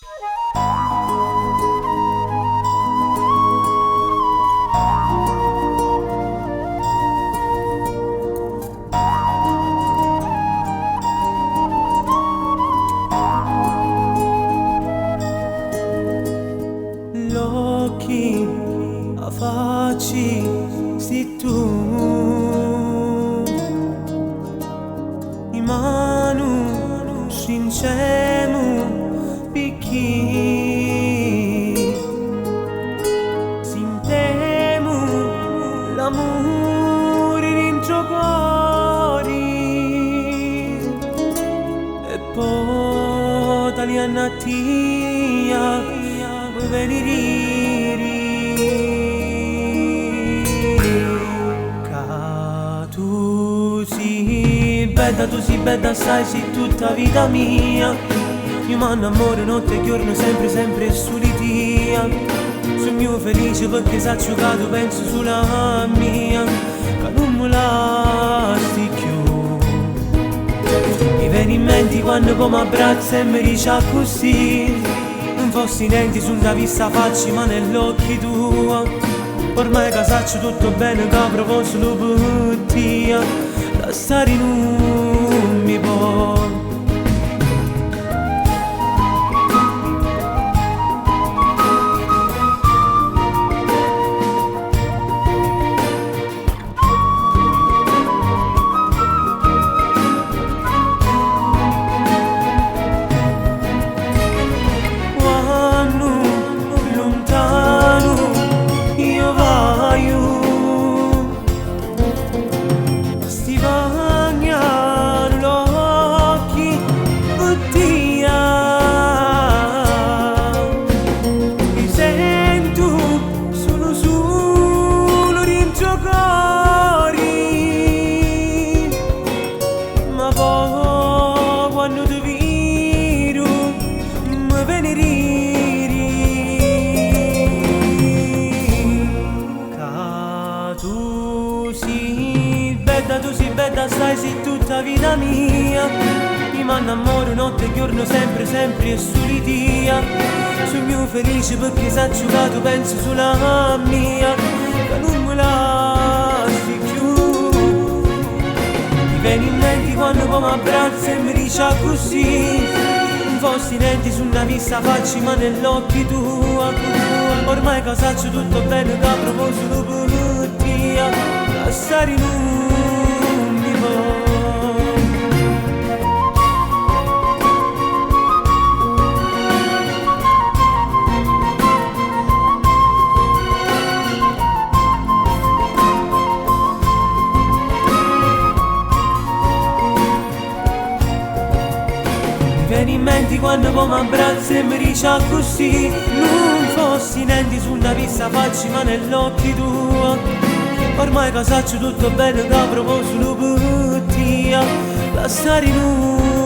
L'occhi a facci si tu in mano sincemo picchi sintemo l'amore dentro cuori e poi tali annatia veniriri ca tu si bella sai sì tutta vita mia io m'annamoro notte e giorno sempre sempre sull'idea sul mio felice perché s'ha giocato penso sulla mia che non me lasci più mi viene in mente quando come abbraccia e mi dice così non fossi niente su una vista facci ma nell'occhi tua ormai che saccio tutto bene che provo solo per te da stare non mi può quando ti vedo mi veniriri ca tu si bella sai sì tutta vita mia mi m'annamoro notte e giorno sempre sempre e sull'idea sul mio felice perché s'ha giocato penso sulla mia che non me lasci più mi viene in mente quando come abbraccia e mi dice così non fossi niente su una vista facci ma nell'occhi tua ormai che saccio tutto bene che provo solo per te lasciare non mi può vieni in mente quando come abbraccia e mi dice così non fossi niente su una vista facci ma nell'occhi tua ormai che saccio tutto bene che provo solo per te lasciare non